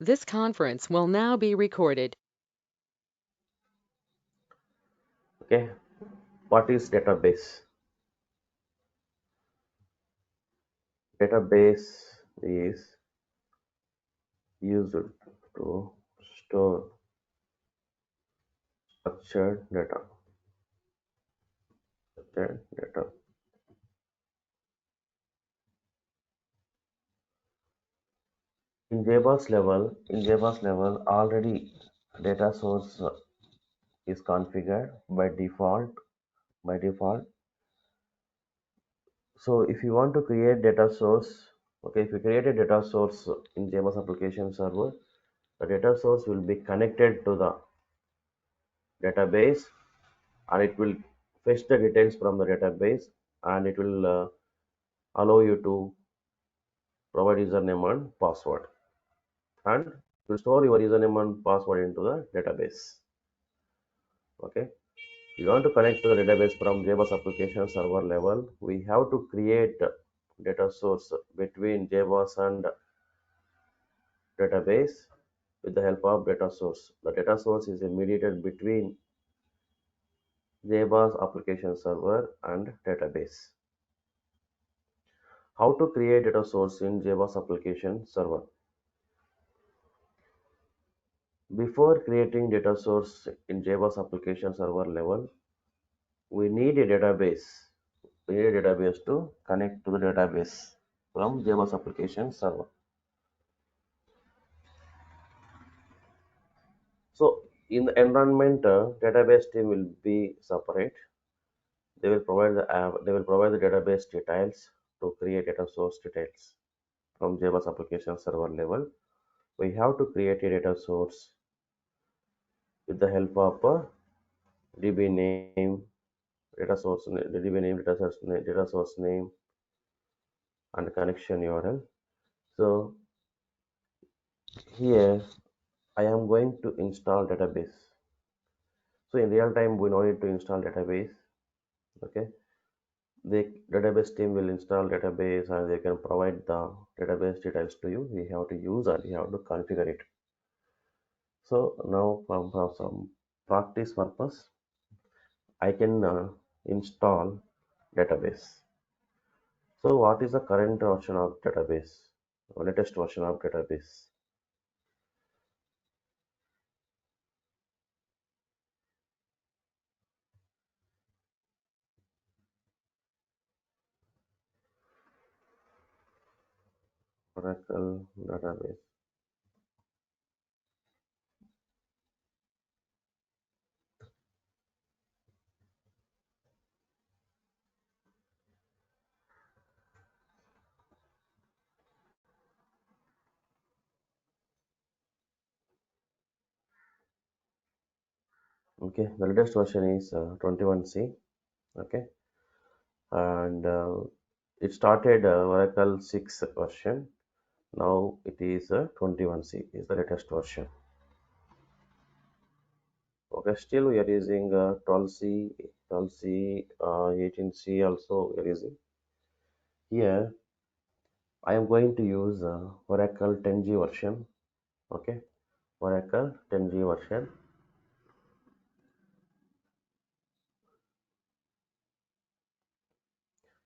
This conference will now be recorded. Okay, what is database? Database is used to store structured data. Structured data. In Jboss level, already data source is configured by default. By default, so if you want to create data source, okay, if you create a data source in Jboss application server, the data source will be connected to the database and it will fetch the details from the database and it will allow you to provide username and password and will store your username and password into the database. Okay, you want to connect to the database from Jboss application server level, we have to create data source between Jboss and database with the help of data source. The data source is mediated between Jboss application server and database. How to create data source in Jboss application server? Before creating data source in Jboss application server level, we need a database. We need a database to connect to the database from Jboss application server. So in the environment, database team will be separate. They will provide the database details to create data source details from Jboss application server level. We have to create a data source with the help of a DB name, the DB name, data source name, and connection URL. So here I am going to install database. So in real time, we no need to install database. Okay, the database team will install database and they can provide the database details to you. We have to use and we have to configure it. So now for some practice purpose, I can install database. So what is the current version of database? Or latest version of database? Oracle database. Okay, the latest version is 21C. Okay, and it started Oracle 6 version. Now it is 21C is the latest version. Okay, still we are using 12C, 12C, 18C also we are using. Here I am going to use Oracle 10G version. Okay, Oracle 10G version.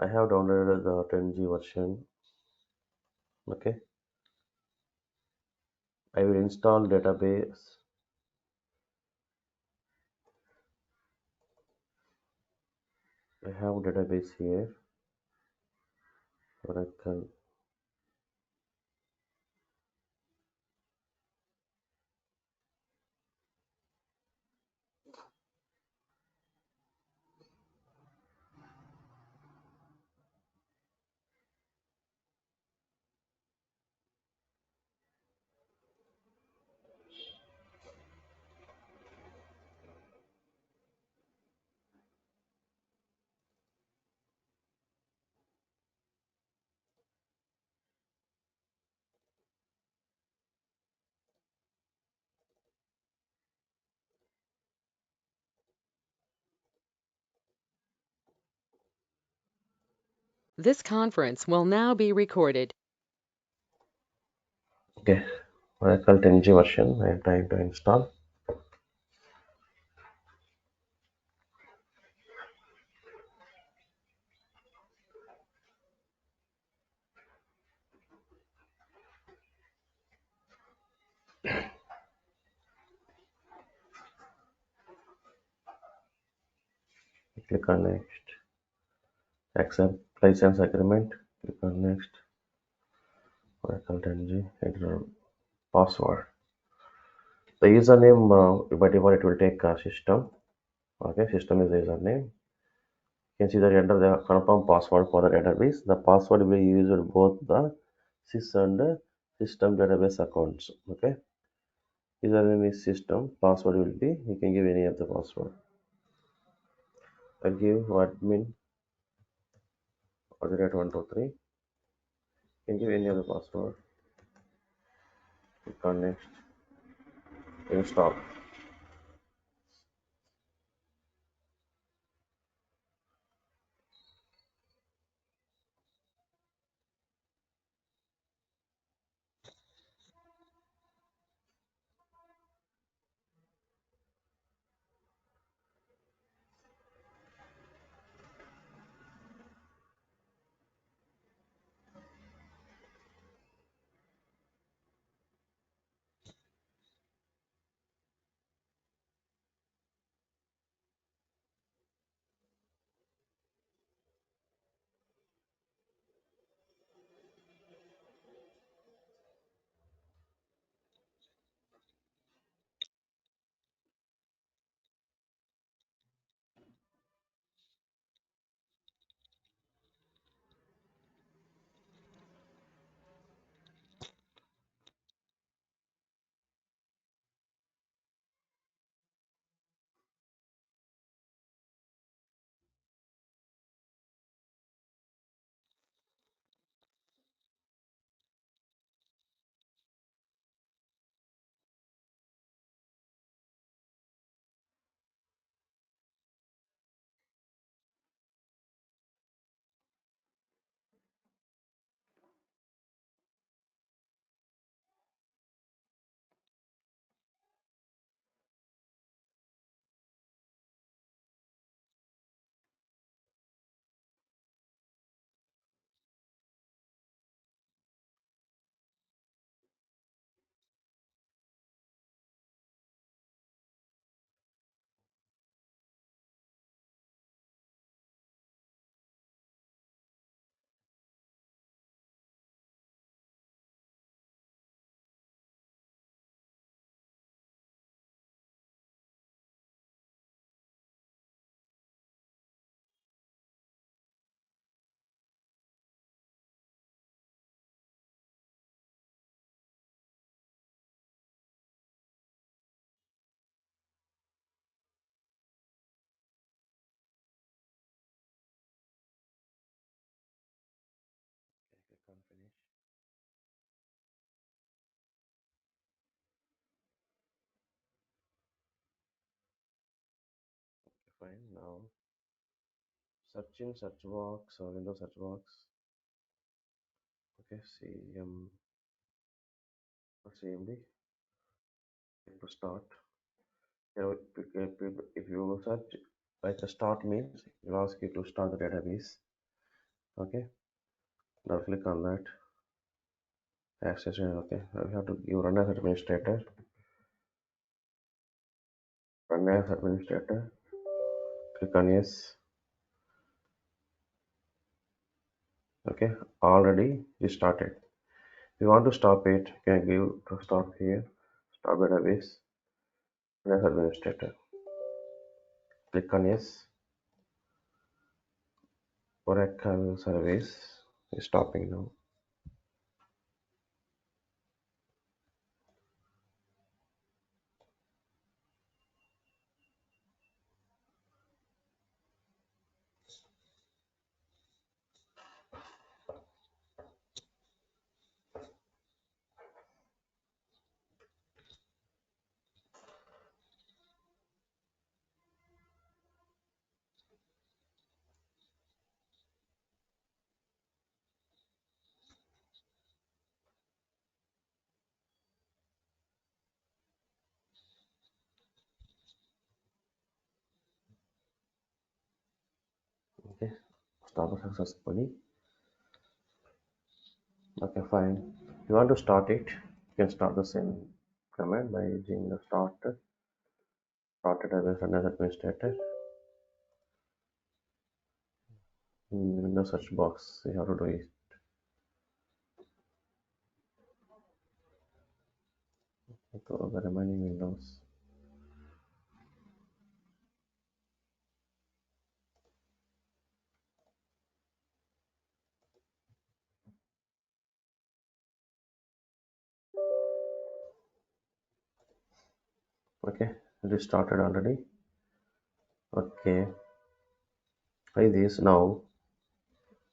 I have downloaded the 10G version. Okay, I will install database. I have database here. Oracle. This conference will now be recorded. Okay. Oracle 10G version. I am trying to install. Click on next. Accept license agreement. Click on next. Oracle 10G. Enter password. The username by default it will take system. Okay, system is the username. You can see that enter the confirm password for the database. The password will be used both the sys and system database accounts. Okay, username is system. Password will be you can give any of the password. I give admin or the rate 123. You can give any of the password. Click on next. Install. Click on finish. Fine. Now search in search box or Windows search box. Okay, CM or CMD. To start. If you search like a start means it will ask you to start the database. Okay, now click on that. Access. Okay, now we have to give run as administrator. Run as administrator. Click on yes. Okay, already it started. If you want to stop it, you can give to stop here. Stop database. Run as administrator. Click on yes. Oracle service is stopping now. started successfully. Okay, fine. If you want to start it, you can start the same command by using the started as administrator in Windows search box. You have to do it. To the remaining windows. Okay, it is started already. Okay, try this now.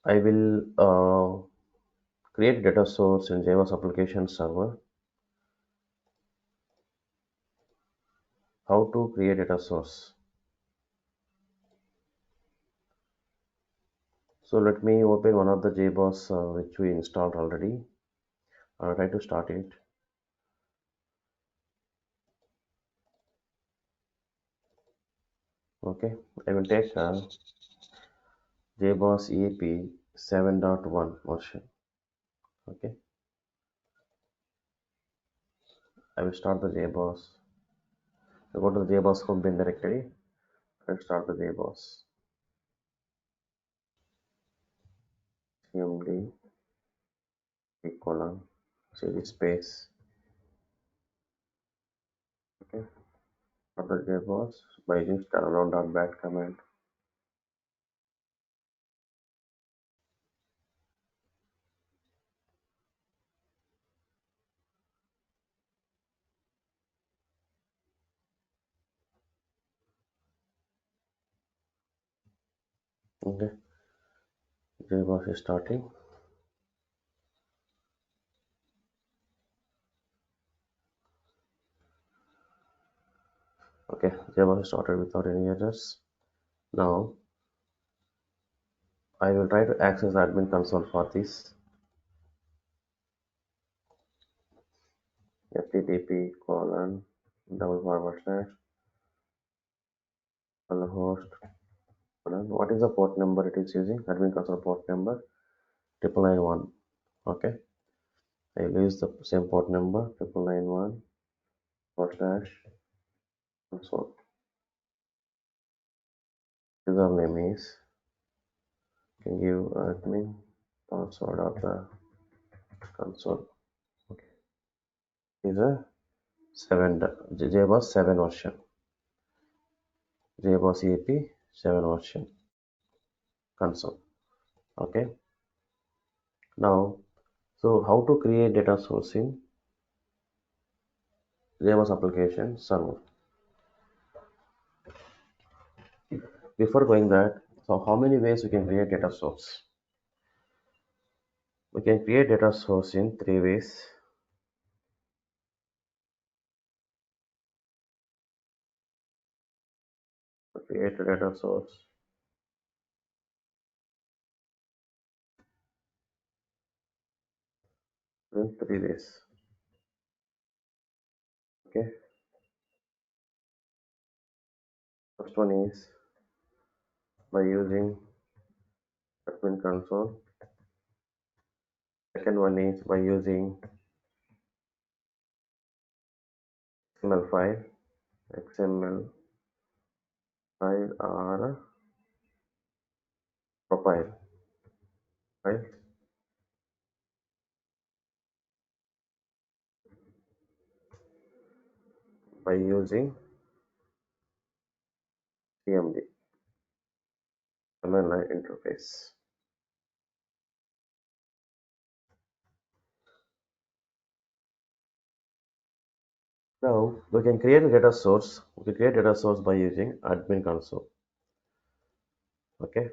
I will create data source in Jboss application server. How to create data source? So let me open one of the Jboss which we installed already. I'll try to start it. Okay, I will take Jboss EAP 7.1 version. Okay, I will start the Jboss. I go to the Jboss home bin directory and start the Jboss. cmd colon cd space. Okay, start the Jboss by using standalone.bat command. Okay, Jboss is starting. Okay, Jboss started without any errors. Now I will try to access the admin console for this. FTTP colon double forward slash host colon. What is the port number it is using? Admin console port number 9991. Okay, I will use the same port number 9991 forward slash console. Username is can give admin console of the console. Okay, is a 7 JBoss 7 version. JBoss EAP 7 version console. Okay, now so how to create data source in JBoss application server? Before going that, so how many ways we can create data source? We can create data source in three ways. Create a data source in three ways. Okay, first one is by using admin console. Second one is by using XML file, XML file or profile file by using CMD command line interface. Now we can create a data source. We can create data source by using admin console. Okay,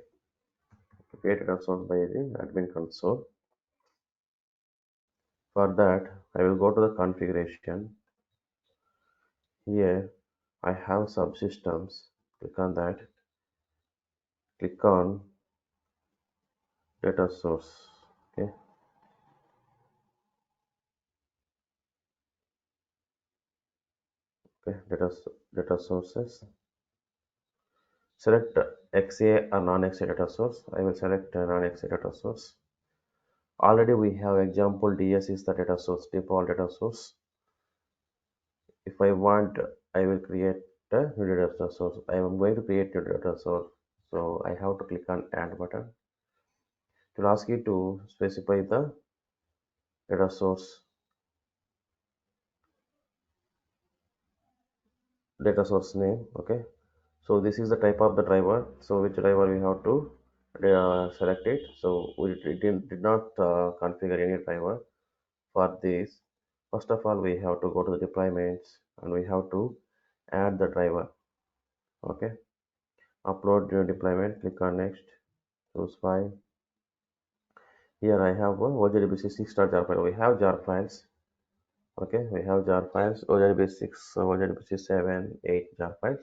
create data source by using admin console. For that, I will go to the configuration. Here, I have subsystems. Click on that. Click on data source. Okay, okay, data sources. Select XA or non-XA data source. I will select non-XA data source. Already we have example DS is the data source, default data source. If I want, I will create a new data source. I am going to create a data source. So I have to click on add button. It will ask you to specify the data source name. Okay. So this is the type of the driver. So which driver we have to select it. So we did not configure any driver for this. First of all, we have to go to the deployments and we have to add the driver. Okay. Upload your deployment. Click on next. Choose file. Here I have one OJDBC6.jar file. We have jar files. Okay, we have jar files. OJDB6, OJDBC7, 8 jar files.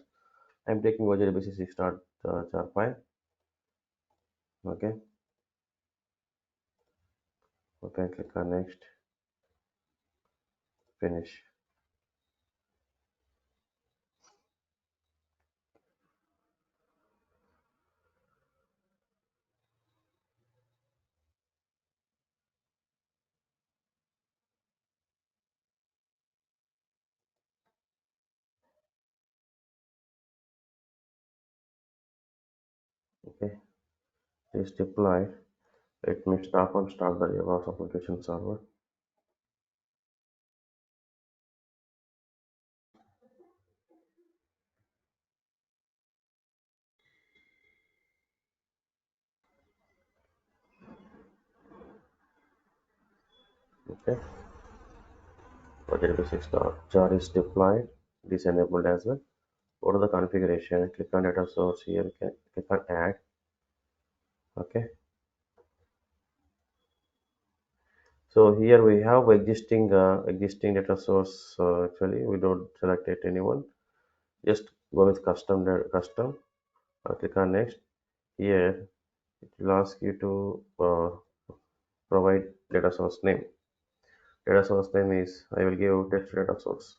I'm taking OJDBC6.jar file. Okay, okay, click on next. Finish. Okay, it is deployed. Let me stop and start the Jboss application server. Okay, OJDB6.jar is deployed. It is enabled as well. Go to the configuration, click on data source here, you can click on add. Okay, so here we have existing data source. Actually, we don't select it anyone. Just go with custom. Click on next. Here it will ask you to provide data source name. Data source name is I will give test data source.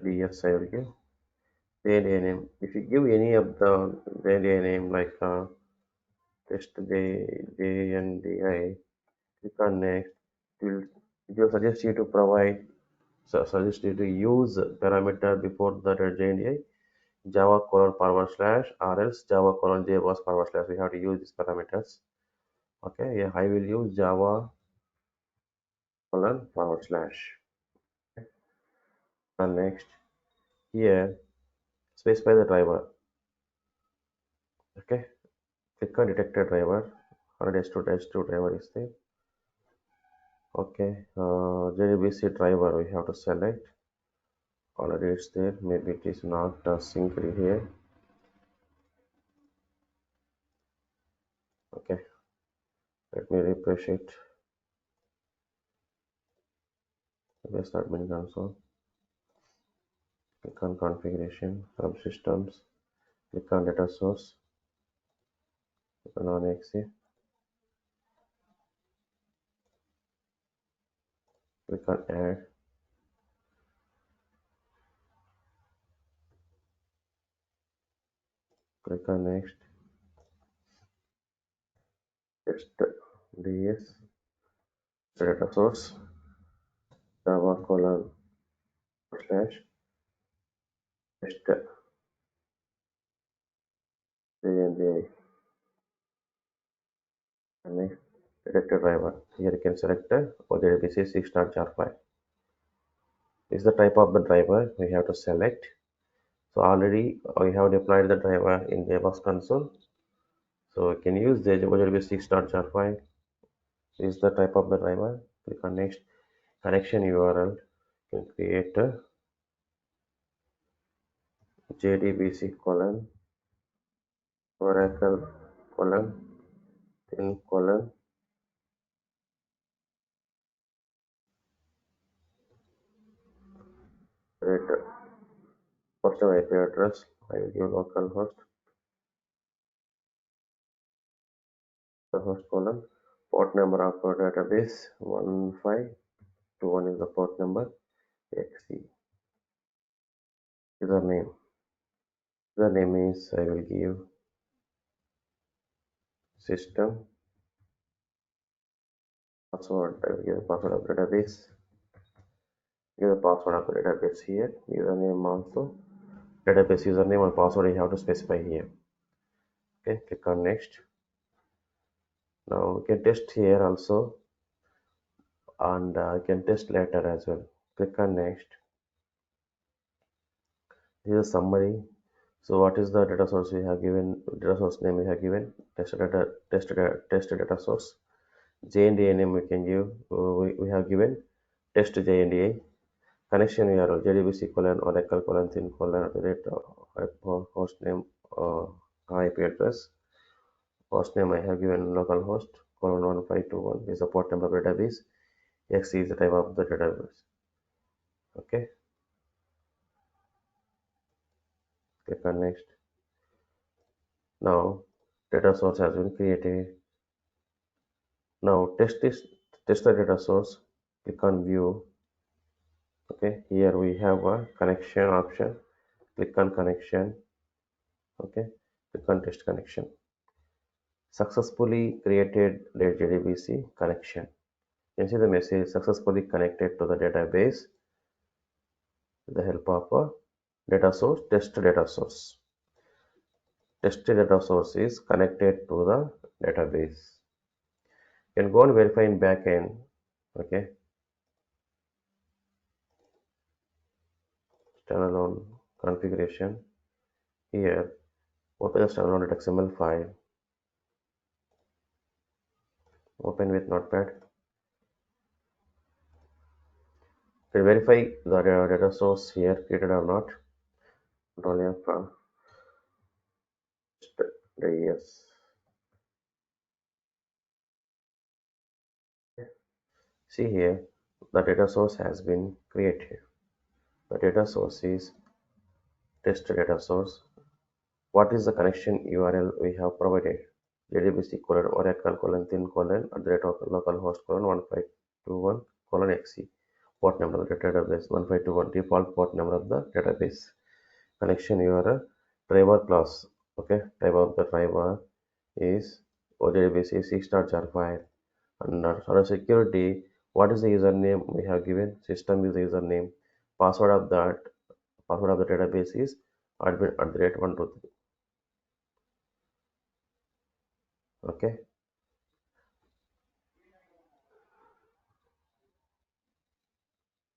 DS I will give. JDA name. If you give any of the JDA name like test JNDI, click on next. It will suggest you to provide suggest you to use parameter before the JNDI Java colon forward slash or else Java colon Jboss forward slash. We have to use these parameters. Okay, yeah, I will use Java colon forward slash. And next, here specify the driver. Okay, click on detected driver. Already S2 driver is there. Okay, JDBC driver we have to select. Already it's there. Maybe it is not synced here. Okay, let me refresh it. Start menu console. Click on configuration, subsystems. Click on data source. Click on non-exe. Click on add. Click on next. Test ds data source java colon slash test and next detected driver. Here you can select OJDBC 6.jar file. This is the type of the driver we have to select. So already we have deployed the driver in Jboss console. So we can use the OJDB 6.jar file. This is the type of the driver. Click on next. Connection URL. You can create a JDBC colon Oracle colon then colon create first IP address. I will give localhost the host colon port number of our database 1521 is the port number XC username The name is I will give system password. I will give the password of database. Give the password of the database here. Username also. Database username and password you have to specify here. Okay, click on next. Now we can test here also, and you can test later as well. Click on next. This is a summary. So what is the data source we have given? Data source name we have given. Test data source. JNDA name we can give. We have given test JNDA. Connection URL JDBC colon Oracle colon thin colon at the rate host name IP address. Host name I have given localhost colon 1521 is the port number of database. X is the type of the database. Okay, click on next. Now data source has been created. Now test the data source. Click on view. Okay, here we have a connection option. Click on connection. Okay, click on test connection. Successfully created the JDBC connection. You can see the message successfully connected to the database with the help of a data source, test data source. Test data source is connected to the database. You can go and verify in backend. Okay, standalone configuration. Here, open the standalone.xml file. Open with Notepad. You can verify the data source here created or not. Control F. Yes. See here, the data source has been created. The data source is test data source. What is the connection URL we have provided? JDBC colon Oracle colon thin colon at the rate of localhost colon 1521 colon XE. Port number of the database 1521 default port number of the database. Connection URL driver class. Okay, type of the driver is JDBC C*jar file. Under security, what is the username we have given? System is the username. Password of that password of the database is admin at the rate 123. Okay.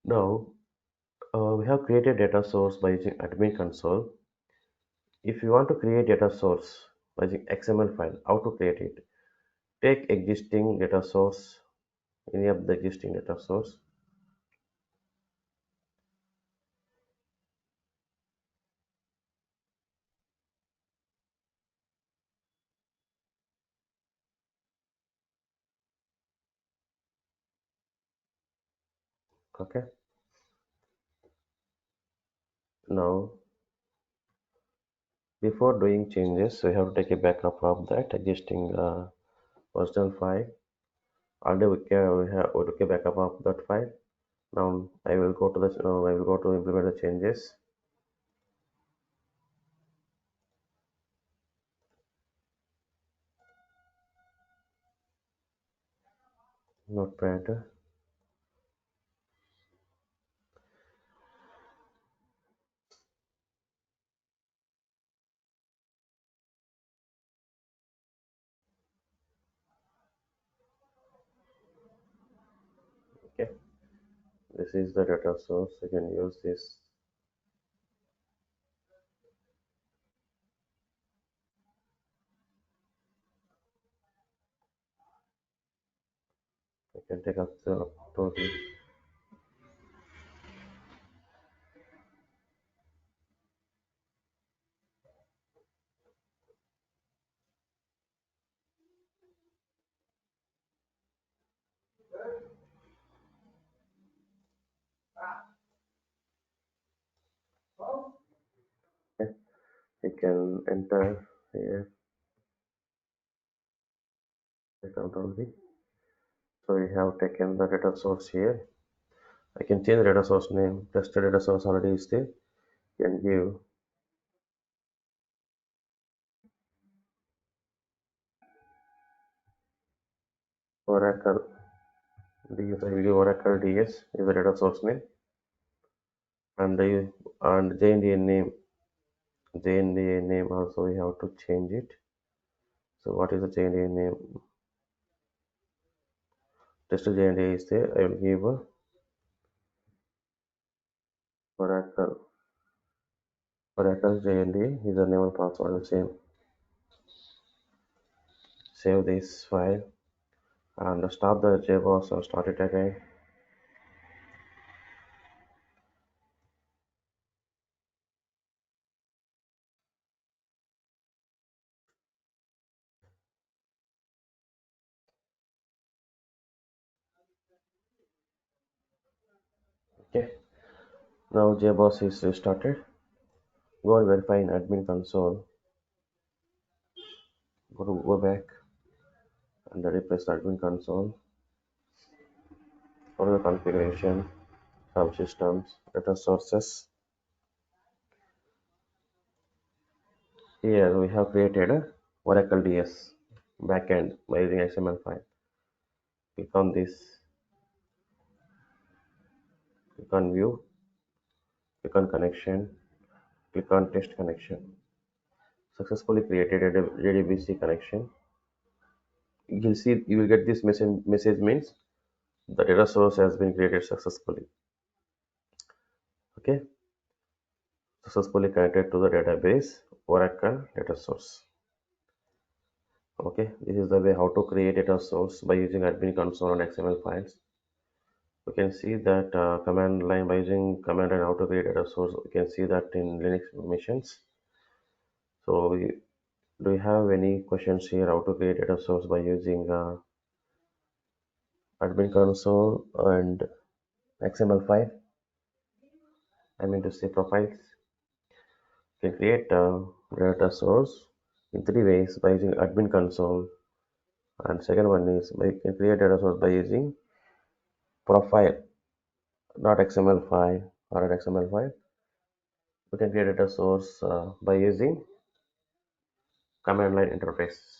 Now we have created data source by using admin console. If you want to create data source by using XML file, how to create it? Take existing data source, any of the existing data source. Okay. Now before doing changes, we have to take a backup of that existing original file. Already we took a backup of that file. Now I will go to implement the changes. Notepad. Okay, this is the data source. You can use this. You can take up to this. Okay. You can enter here. Control V. So we have taken the data source here. I can change the data source name. Tested data source already is there. You can give Oracle DS. I will give Oracle DS is the data source name, and the and JNDA name also we have to change it. So what is the JNDA name? Test JNDA is there. I will give a Oracle. Oracle JNDA is the name and password the same. Save this file and stop the Jboss or start it again. Okay. Now Jboss is restarted. Go and verify in admin console. Go back and replace the admin console. Go to the configuration, subsystems, data sources. Here we have created a Oracle DS backend by using XML file. Click on this, click on view, click on connection, click on test connection. Successfully created a JDBC connection. You will get this message means the data source has been created successfully. Okay, successfully connected to the database Oracle data source. Okay, this is the way how to create data source by using admin console and XML files. You can see that command line by using command and how to create data source. You can see that in Linux machines. So, do you have any questions here how to create data source by using admin console and XML file? I mean to say profiles. You can create a data source in three ways by using admin console, and second one is you can create data source by using profile, not XML file or an XML file. You can create data source by using command line interface.